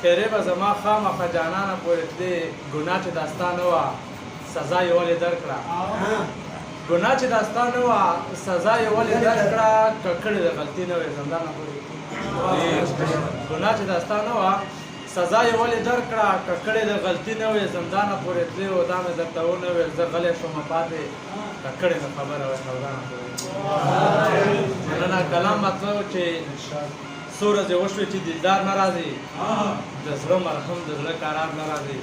خیرې به زما خامخا جانانه پورې تلې ګناه چې دا ستا نه وه سزا یې ولې درکړه ګناه چې دا ستا نه وه سزا یې ولې درکړه ککړې د غلطي نه وې زندانه پورې ګناه چې دا ستا نه وه سزا یې ولې درکړه ککړې د غلطي نه وې زندانه پورې تلې و دا مې درته ونه ویل زه غلی شومه پاتې ککړې نه خبره وه سودانه پورې مننه کلام مطلب چې څو ورځې وشوې چې دیدار نه راځي د زړه مرحم د زړه قرار نه راځي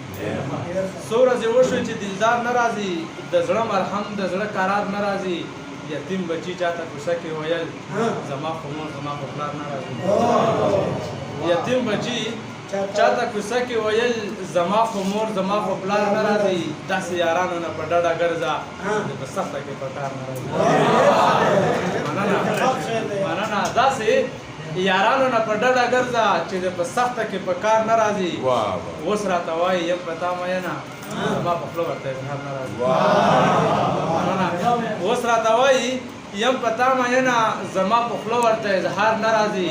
څو ورځې وشوې چې دیدار نه راځي د زړه مرحم د زړه قرار نه راځي یتیم بچي چاته کوڅه کې ویل زما خو مور زما خو پلار نه راځي یتیم بچي چاته کوڅه کې ویل زما خو مور زما خو پلار نه راځي داسې یارانو نه په ډډه ګرځه چې په سخته کې په کار نه راځي مننه داسې یارانو نه په ډډه ګرځه چې په سخته کې په کار نه راځي اوس راته وایي یم په تا مینه زما په خوله ورته اظهار نه راځي اوس راته وایي یم په تا مینه زما په خوله ورته اظهار نه راځي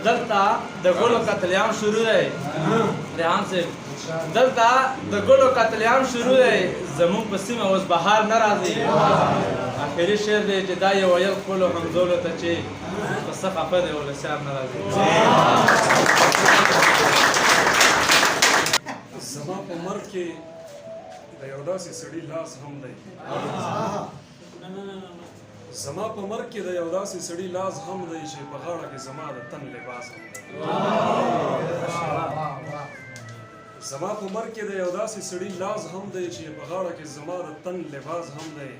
دلته د ګلو قتلیام شروع دی ریحان صاحب دلته د ګلو قتلیام شروع دی زمونږ په سیمه اوس بهار نه راځي آخري شعر دی چې دا یې ویل خپلو همزولو ته چې په څه خفه دی ولسیار نه راځي زما په مرګ کې د یو داسې سړي لاس هم دی زما په مرګ کې د یو داسې سړي لاس هم دی چې په غاړه کې زما د تن لباس هم دی زما په مرګ کې د یو داسې سړي لاس هم دی چې په غاړه کې زما د تن لباس هم دی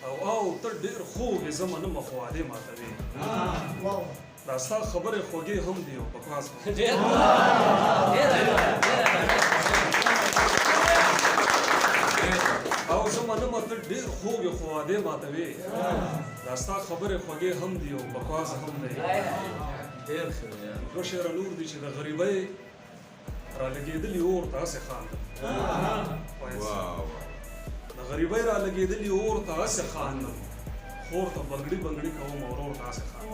او ته ډېر خوږ یې زه منمه خو وعدې ماتوې دا ستا خبرې خوږې هم دي او بکواس هم او زه منمه ته ډېر خوږ یې خو وعدې ماتوې دا ستا خبرې خوږې هم دي او بکواس هم دی دوه شعره نور دي چې د غریبۍ رالګېدلي اور ته هسې خاندم د غریبۍ رالګېدلي اور ته هسې خاندم خور ته بنګړي بنګړي کوم او ورور ته هسې خاندم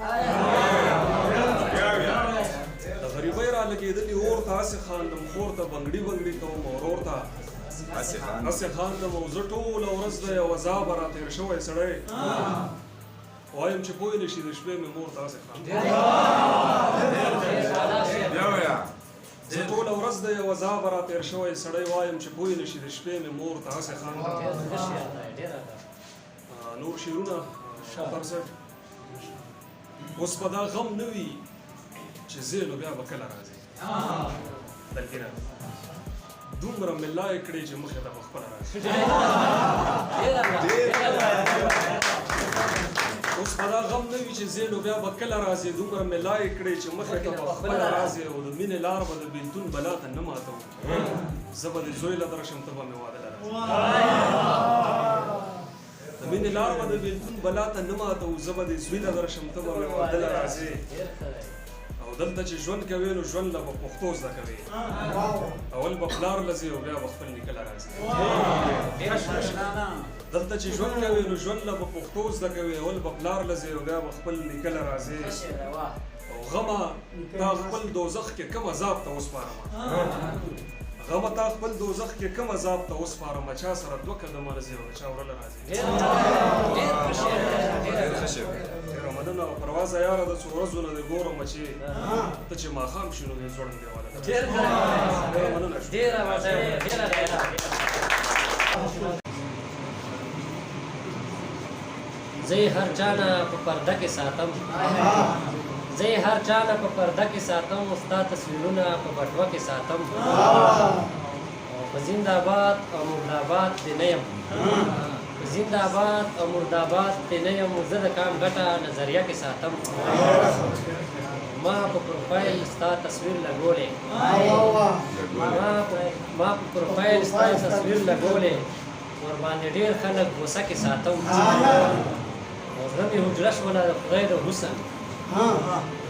د غریبۍ رالګېدلي اور ته هسې خاندم خور ته بنګړي بنګړي کوم او ورور ته هسې خاندم او زه ټوله ورځ د یو عذاب راتېر شوی سړی وایم چې پوه نه شي د شپې مې مور ته هسې خاندم زه ټوله ورځ د یو عذاب راتېر شوی سړی وایم چې پوه نه شي د شپې مې مور ته هسې خاندم نور شعرونه شاطر صاحب اوس به دا غم نه وي چې زه نو بیا به کله راځي دلګیره دومره مې لایې کړې چې مخې ته به خپله راشي اوس به دا غم نه وي چې زه نو بیا به کله راځي دومره مې لایې کړې چې مخې ته به خپله راځي او د مینې لار به د بېلتون بلا ته نه ماتوم زه به د زوی له درشم ته به مې واده له راځي د مینې لار به د بېلتون بلا ته نه ماتوم زه به د زوی له درشم ته به مې واده له راځي او دلته چې ژوند کوې نو ژوند له به پښتو زده کوې اول به پلار له ځې او بیا به خپل نیکه له راځي دلته چې ژوند کوې نو ژوند له به پښتو زده کوې اول به پلار له ځې او بیا به خپل نیکه له راځي او غمه تا خپل دوزخ کې کوم عذاب ته وسپارمه غمه تا خپل دوزخ کې کوم عذاب ته وسپارمه چا سره دوه قدمه نه ځې او چا وړله راځي ډېره مننه او پروازه یاره د څو ورځو نه دې ګورم چې ته چې ماښام شي نو دې ځوړم دیواله ډېره مننه زه هر چانه په پرده کې ساتم زه هر چانه په پرده کې ساتم ستا تصویرونه په بټوه کې ساتم په زنده‌باد او مرداباد دې نه یم په زنده‌باد او مرداباد دې نه یم زه د کام ګټه نظریه کې ساتم ما په پروفایل ستا تصویر لګولې ما په پروفایل ستا تصویر لګولې ورباندې ډېر خلک غوسه کې ساتم زه مې حجره شوله د خدای د حسن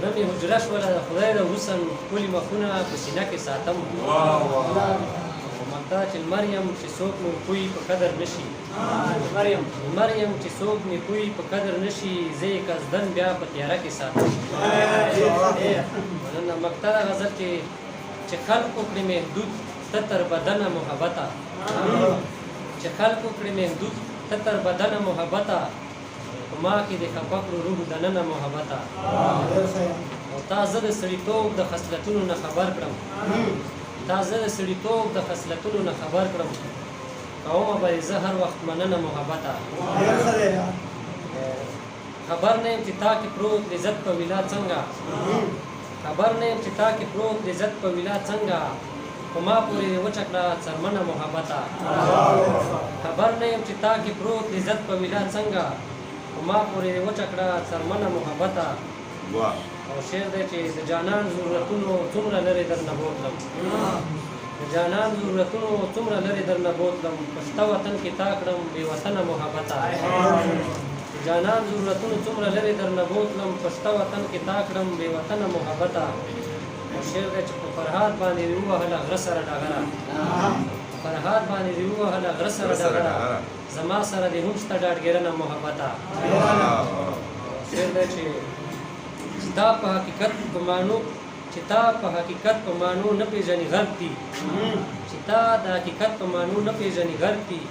زه مې حجره شوله د خدای د حسن ښکلي مخونه په سینه کې ساتم او متا چې لمر یم چې څوک مې پوی په قدر نه شي مریم چې څوک مې کوی په قدر نشي زه یې قصدن بیا په تیاره کې ساتم مننه مقطع غزل چې خلقو کړي محدود ته تر بدنه محبته چې خلقو کړي محدود ته تر بدنه محبته په ما کې د خفه کړو روح دننه محبته او تا زه د سړیتوب د خصلتونو نه خبر کړم تا زه د سړیتوب د خصلتونو نه خبر کړم کومه به زه هر وخت مننه محبته خبر نه یم چې تا کې پروت د عزت په ویلا څنګه خبر نه یم چې تا کې پروت د عزت په ویلا څنګه په ما پورې وچه کړه څرمنه محبته خبر نه یم چې تا کې پروت د عزت په ویلا څنګه په ما پورې وچه کړه څرمنه محبته او شعر دی چې د جانان ضرورتونو څومره لرې درنه بوتلم د جانان ضرورتونو څومره لرې درنه بوتلم په شته وطن کې تا کړم بې وطنه محبته د جانان ضرورتونو څومره لرې درنه بوتلم په شته وطن کې تا کړم بې وطنه محبته او شعر دی چې په فرهاد باندې دې ووهله غره سره ډغره فرهاد باندې دې ووهله غره سره ډغره زما سره دې هم شته ډاډګیرنه محبته شعر دی چې تا په حقیقت په مانو چې تا په حقیقت په مانو نه پیژنې غرب دي چې تا د حقیقت په مانو نه پیژنې غرب دي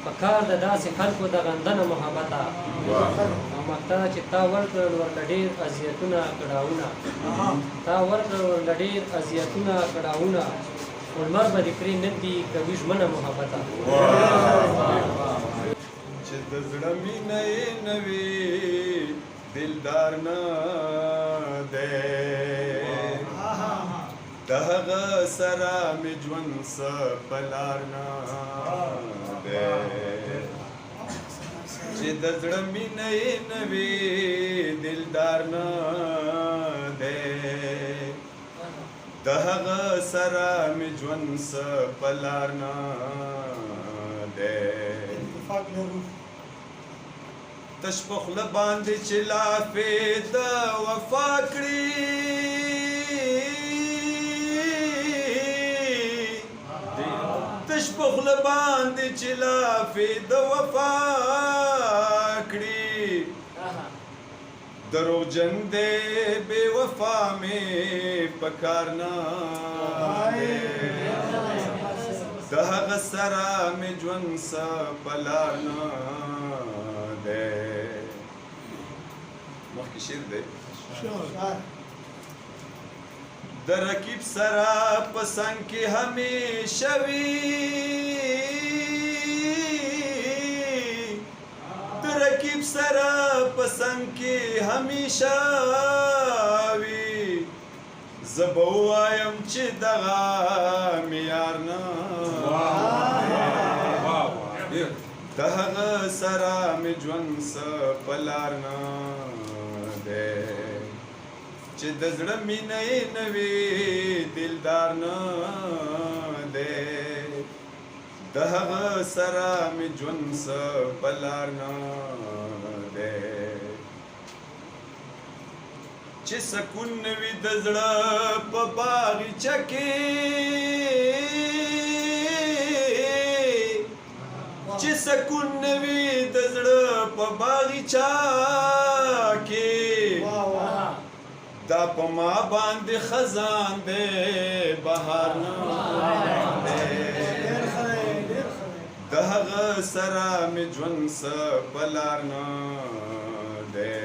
په کار د داسې خلکو د غندنه محبته او مقطع چې تا ورکړل ورله ډېر اذیتونه کړاوونه تا ورکړل ورله ډېر اذیتونه کړاوونه خو لمر به دې پرې نه ږدي کوي ژمنه محبته چې د زړه مینه یې نه وي دلدار نه دی د هغه سره مې ژوند څه په لار نه دی چې د زړه مینه یې نه وي دلدار نه دی د هغه سره مې ژوند څه په لار نه دی تش په خوله باندې چې لافې د وفا کړي تش په خوله باندې چې لافې د وفا کړي دروغجن دی بې وفا مې په کار نه د هغه سره مې ژوند څه په لار نه مخکې شعر دی د رقیب سره په څنګ کې همیشه وي د رقیب سره په څنګ کې همیشه وي زه به ووایم چې دغه مې یار نه د هغه سره مې ژوند څه په لار نه دی چې د زړه مینه یې نه وي دلدار نه دی د هغه سره مې ژوند څه په لار نه دی چې سکون نه وي د زړه په باغچه کې چې سکون نوي د زړه په باغچه کې دا په ما باندې خزان دی بهار نه دی د هغه سره مې ژوند څه په لار نه دی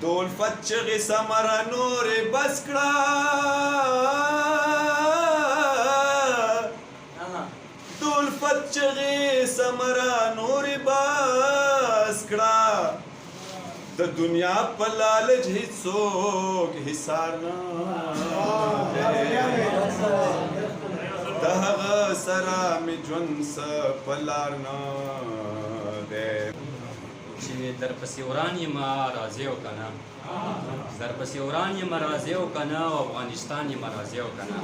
د الفت چغې ثمره نورې بس کړه چغې ثمره نورې بس کړه د دنیا په لالچ هیڅوک حصار نه د هغه سره مې ژوند څه په لار نه دی چې درپسې وران یمه راځې او که نه درپسې وران یمه راځې او که نه او افغانستان یمه راځې او که نه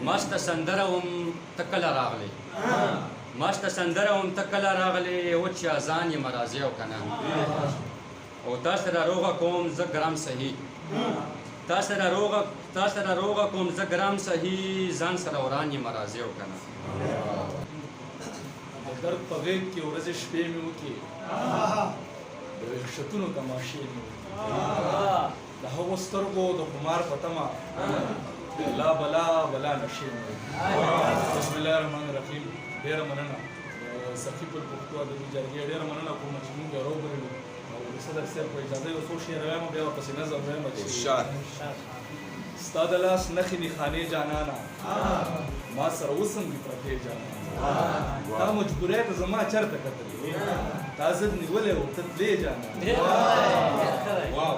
ماسته سندره وم ته کله راغلې ماسته سندره وم ته کله راغلې وچ اذان یمه راځې او که نه او تا سره روغه کوم زه ګرام صحیح تا سره روغه کوم زه ګرام صحیح ځان سره وران یم راځي او کنه د درد په غېږ کې ورځې شپې مې وکړې د وحشتونو تماشې مې وکړې د هغو سترګو د خمار په تمه لا بلا بلا نشې مې وکړې بسم الله الرحمن الرحیم ډېره مننه سخي پر پښتو ادبي جرګې ډېره مننه کوم چې موږ یې راوبللو او د صدر صاحب په اجازه یو څو شعر وایم بیا ورپسې نظم وایم چې ستا د لاس نښې نښانې جانانه ما سره اوس هم دي پرتې جانانه تا مجبوری ته زما چرته کتلې تا ضد نیولی و ته تلې جانانه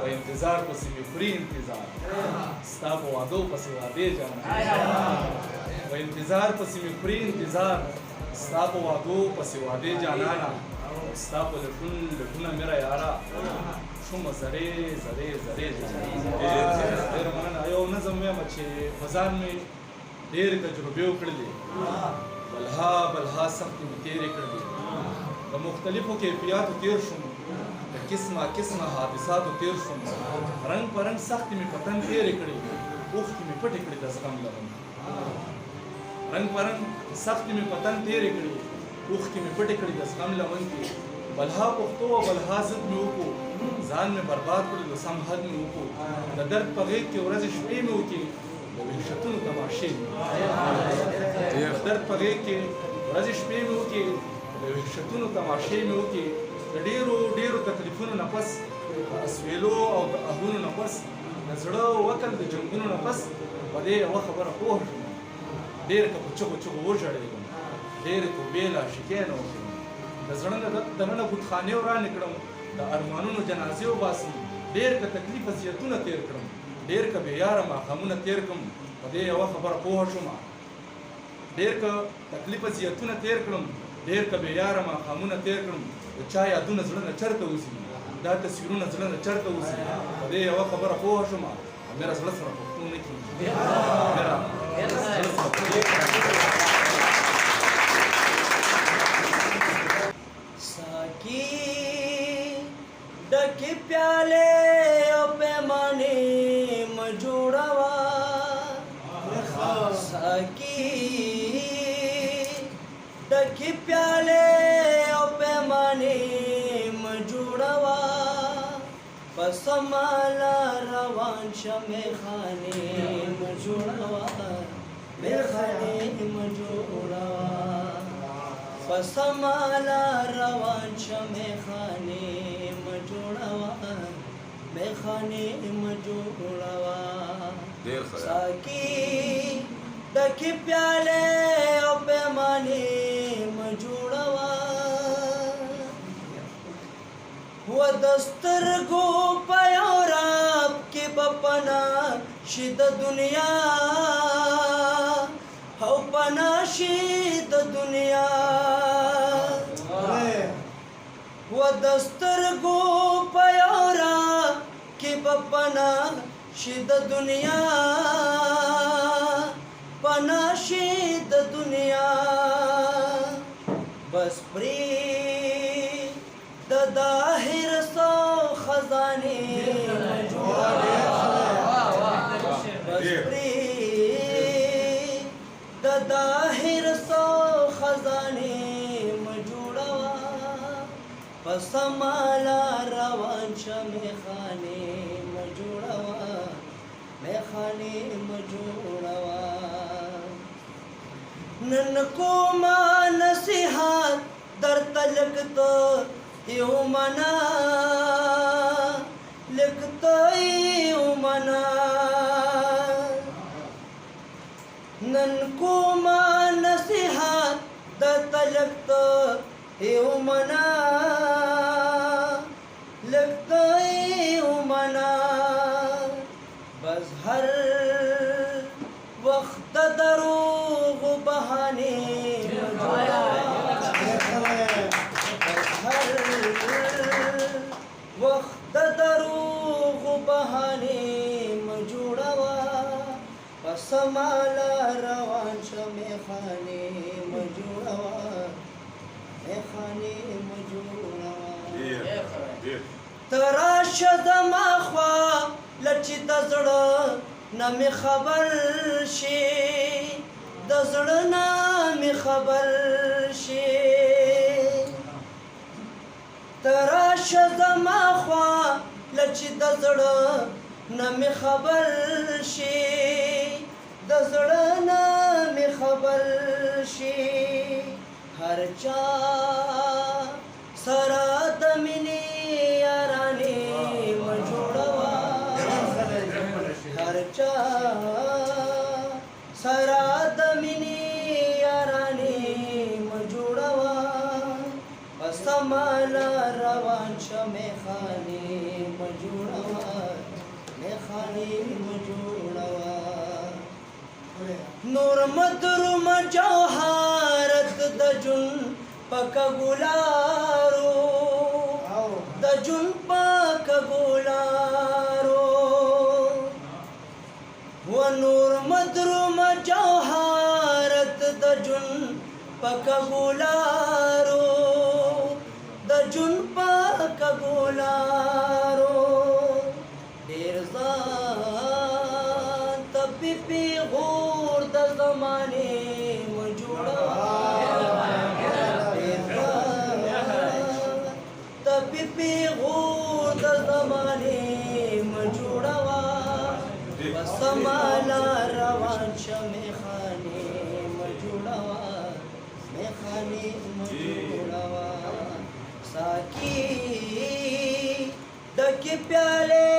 په انتظار پسې مې خوري انتظار ستا په وعدو پسې وعدې جانانه په انتظار پسې مې خوري انتظار ستا په وعدو پسې وعدې جانانه ستا په لټون لټونه میرا یاره شومه زرې زرې زرې ډېره مننه یو نظم وایم چې په ځان مې ډېرې تجربې وکړلې بلها سختې مې تېرې کړلې د مختلفو کیفیاتو تېر شوم د قسمه قسمه حادثاتو تېر شوم رنګ په رنګ سختې مې په تن تېرې کړې اوښکې مې پټې کړې د زغم لمن رنګ په رنګ سختې مې په تن تېرې کړې اوښکې مې پټې کړې د زغم لمن کې بلها پښتو او بلها ضد مې وکړو ځان مې برباد کړو د سم حد مې وکړو د درد په غېږ کې ورځې شپې مې وکړې د وحشتونو تماشې مې د درد په غېږ کې ورځې شپې مې وکړې د وحشتونو تماشې مې وکړې د ډېرو ډېرو تکلیفونو نه پس د اسویلو او د اهونو نه پس د زړه وکل د جنګونو نه پس په دې یوه خبره پوه شوم ډېر که په چغو چغو وژړېږم ډېرې توبې لا شکې نه وکړم د زړه دننه بتخانې ورانې کړم د ارمانونو جنازې وباسم ډېر که تکلیف اذیتونه تېر کړم ډېر که بېیاره ماښامونه تېر کړم په دې یوه خبره پوه شوم ډېر که تکلیف اذیتونه تېر کړم ډېر که بېیاره ماښامونه تېر کړم د چا یادونه زړه نه چېرته اوسي دا تصویرونه زړه نه چېرته اوسي په دې یوه خبره پوه شوم میرا زړه سره پښتو نه کېږي ډکې پیالې او پیمانې مه جوړوه ساقي ډکې پیالې او پیمانې مه جوړوه په سماله روان شه میخانې مه جوړوه میخانې مه جوړوه په سماله روان شه میخانې مه جوړوه میخانې مه جوړوه ساقي ډکې پیالې او پیمانې مه جوړوه و د سترګو په یو راب کې به پناه شي د دنیا او پناه شي د دنیا و د سترګو په یو راب کې به پناه شي د دنیا پناه شي د دنیا بس پرې د داهر سو خزانې بس پرې د داهر سو خزانې مه جوړوه په سماله روان شه میخانې مه جوړوه میخانې مه جوړوه نن کومه نصیحت درته لږ ته یو منا لږ ته یو منا نن کومه نصیحت درته لږ ته یو منا لږ ته یو منا بس هر وخت د دروغو بهانې هر وخت د دروغو بهانې مه جوړوه په سماله روان شه میخانې مه جوړوه میخانې مه جوړوه ته راشه زما خوا لچې د زړه نه مې خبر شي د زړه نه مې خبر شي ته راشه زما خوا لچې د زړه نه مې خبر شي د زړه نه مې خبر شي هر چا سره د مینې یارانې مه جوړوه هر چا سره د مینې یارانې مه جوړوه په سمه لار روان شه میخانې مه جوړوه میخانې مه جوړوه نور مدروم جوهرت د جون پک ګلارو د جون پک ګلارو و نور مدروم جوهرت د جون پک ګلارو د جون پک ګلارو ډیر ځان تپی پیغور د زمانه مو جوړوا تپی پیغور د زمانه مو جوړوا وسمالا روان شمه خانه مو جوړوا میخانه مو جوړوا ساکی دکی پیاله